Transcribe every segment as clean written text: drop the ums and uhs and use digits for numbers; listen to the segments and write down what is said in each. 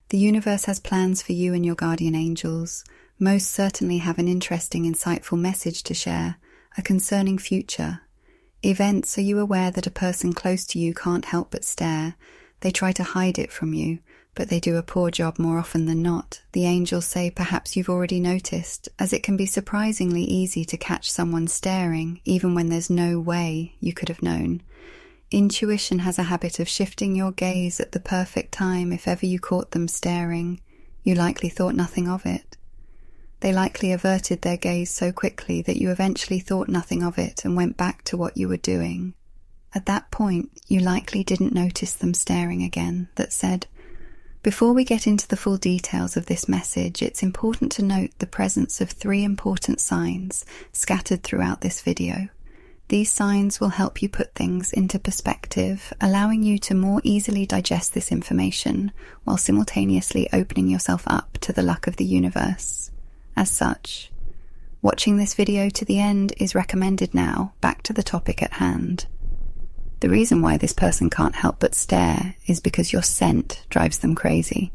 The universe has plans for you and your guardian angels, most certainly have an interesting, insightful message to share, a concerning future. Events, are you aware that a person close to you can't help but stare? They try to hide it from you, but they do a poor job more often than not. The angels say perhaps you've already noticed, as it can be surprisingly easy to catch someone staring, even when there's no way you could have known. Intuition has a habit of shifting your gaze at the perfect time if ever you caught them staring. You likely thought nothing of it. They likely averted their gaze so quickly that you eventually thought nothing of it and went back to what you were doing. At that point, you likely didn't notice them staring again. That said, before we get into the full details of this message, it's important to note the presence of 3 important signs scattered throughout this video. These signs will help you put things into perspective, allowing you to more easily digest this information while simultaneously opening yourself up to the luck of the universe. As such, watching this video to the end is recommended now. Back to the topic at hand. The reason why this person can't help but stare is because your scent drives them crazy.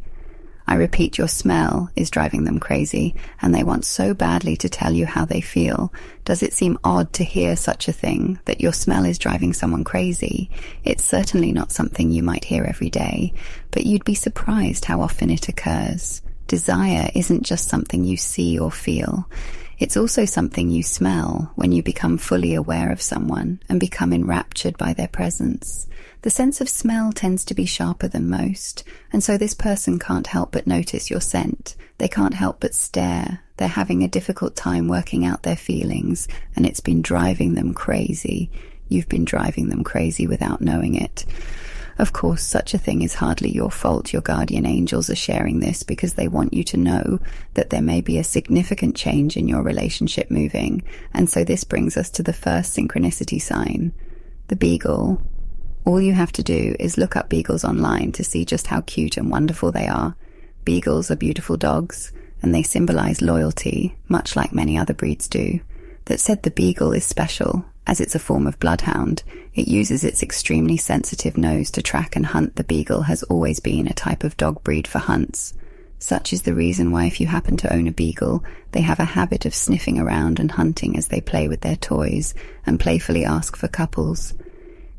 I repeat, your smell is driving them crazy, and they want so badly to tell you how they feel. Does it seem odd to hear such a thing, that your smell is driving someone crazy? It's certainly not something you might hear every day, but you'd be surprised how often it occurs. Desire isn't just something you see or feel. It's also something you smell when you become fully aware of someone and become enraptured by their presence. The sense of smell tends to be sharper than most, and so this person can't help but notice your scent. They can't help but stare. They're having a difficult time working out their feelings, and it's been driving them crazy. You've been driving them crazy without knowing it. Of course, such a thing is hardly your fault. Your guardian angels are sharing this because they want you to know that there may be a significant change in your relationship moving, and so this brings us to the first synchronicity sign, the beagle. All you have to do is look up beagles online to see just how cute and wonderful they are. Beagles are beautiful dogs, and they symbolize loyalty, much like many other breeds do. That said, the beagle is special, as it's a form of bloodhound. It uses its extremely sensitive nose to track and hunt. The beagle has always been a type of dog breed for hunts. Such is the reason why, if you happen to own a beagle, they have a habit of sniffing around and hunting as they play with their toys and playfully ask for couples.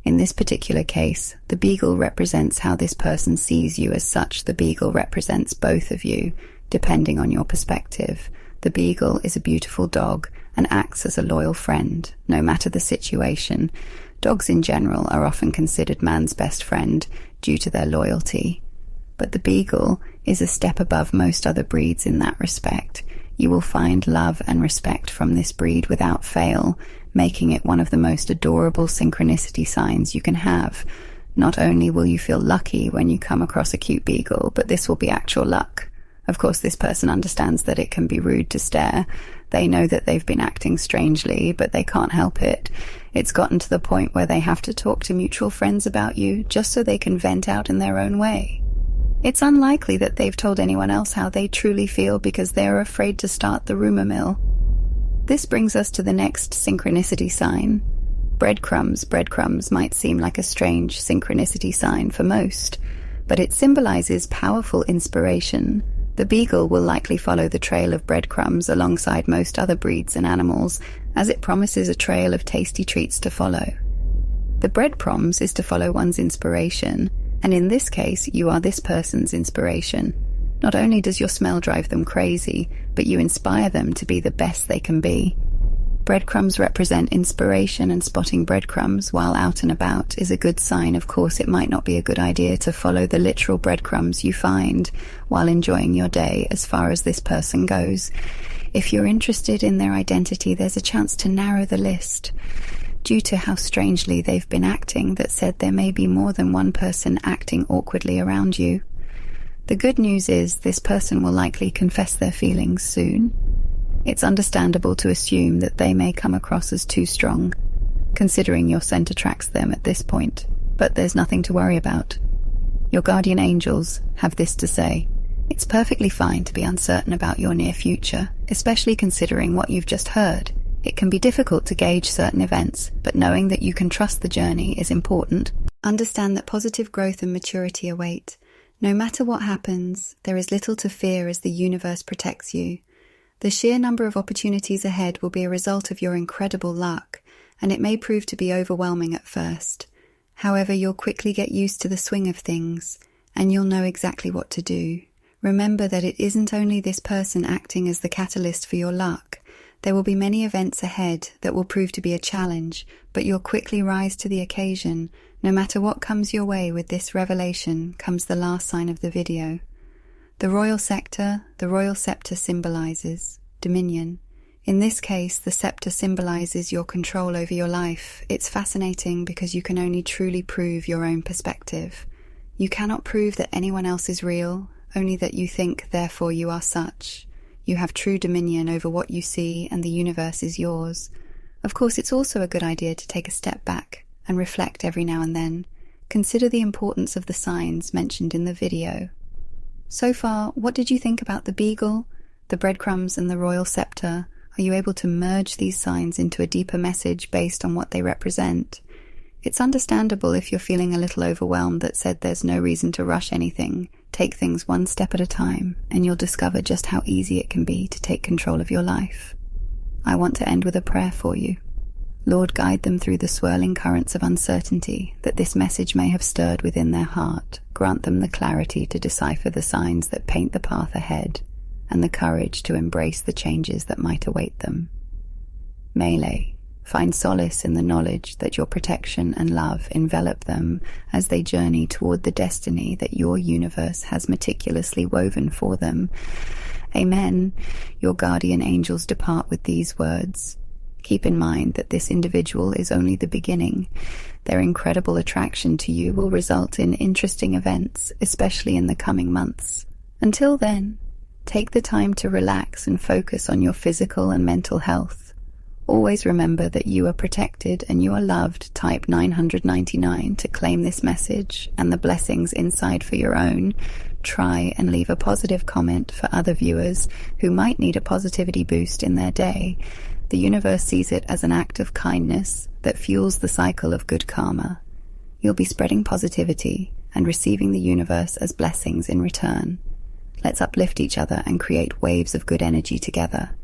In this particular case, the beagle represents how this person sees you. As such, the beagle represents both of you, depending on your perspective. The beagle is a beautiful dog and acts as a loyal friend, no matter the situation. Dogs in general are often considered man's best friend due to their loyalty. But the beagle is a step above most other breeds in that respect. You will find love and respect from this breed without fail, making it one of the most adorable synchronicity signs you can have. Not only will you feel lucky when you come across a cute beagle, but this will be actual luck. Of course, this person understands that it can be rude to stare. They know that they've been acting strangely, but they can't help it. It's gotten to the point where they have to talk to mutual friends about you just so they can vent out in their own way. It's unlikely that they've told anyone else how they truly feel because they're afraid to start the rumor mill. This brings us to the next synchronicity sign. Breadcrumbs. Breadcrumbs might seem like a strange synchronicity sign for most, but it symbolizes powerful inspiration. The beagle will likely follow the trail of breadcrumbs alongside most other breeds and animals, as it promises a trail of tasty treats to follow. The breadcrumbs is to follow one's inspiration, and in this case, you are this person's inspiration. Not only does your smell drive them crazy, but you inspire them to be the best they can be. Breadcrumbs represent inspiration, and spotting breadcrumbs while out and about is a good sign. Of course, it might not be a good idea to follow the literal breadcrumbs you find while enjoying your day as far as this person goes. If you're interested in their identity, there's a chance to narrow the list. Due to how strangely they've been acting, that said, there may be more than one person acting awkwardly around you. The good news is this person will likely confess their feelings soon. It's understandable to assume that they may come across as too strong, considering your scent attracts them at this point, but there's nothing to worry about. Your guardian angels have this to say: it's perfectly fine to be uncertain about your near future, especially considering what you've just heard. It can be difficult to gauge certain events, but knowing that you can trust the journey is important. Understand that positive growth and maturity await. No matter what happens, there is little to fear as the universe protects you. The sheer number of opportunities ahead will be a result of your incredible luck, and it may prove to be overwhelming at first. However, you'll quickly get used to the swing of things, and you'll know exactly what to do. Remember that it isn't only this person acting as the catalyst for your luck. There will be many events ahead that will prove to be a challenge, but you'll quickly rise to the occasion. No matter what comes your way, with this revelation comes the last sign of the video. The royal scepter symbolizes dominion. In this case, the scepter symbolizes your control over your life. It's fascinating because you can only truly prove your own perspective. You cannot prove that anyone else is real, only that you think, therefore you are such. You have true dominion over what you see, and the universe is yours. Of course, it's also a good idea to take a step back and reflect every now and then. Consider the importance of the signs mentioned in the video. So far, what did you think about the beagle, the breadcrumbs, and the royal scepter? Are you able to merge these signs into a deeper message based on what they represent? It's understandable if you're feeling a little overwhelmed. That said, there's no reason to rush anything. Take things one step at a time, and you'll discover just how easy it can be to take control of your life. I want to end with a prayer for you. Lord, guide them through the swirling currents of uncertainty that this message may have stirred within their heart. Grant them the clarity to decipher the signs that paint the path ahead, and the courage to embrace the changes that might await them. Melee, find solace in the knowledge that your protection and love envelop them as they journey toward the destiny that your universe has meticulously woven for them. Amen. Your guardian angels depart with these words. Keep in mind that this individual is only the beginning. Their incredible attraction to you will result in interesting events, especially in the coming months. Until then, take the time to relax and focus on your physical and mental health. Always remember that you are protected and you are loved. Type 999 to claim this message and the blessings inside for your own. Try and leave a positive comment for other viewers who might need a positivity boost in their day. The universe sees it as an act of kindness that fuels the cycle of good karma. You'll be spreading positivity and receiving the universe as blessings in return. Let's uplift each other and create waves of good energy together.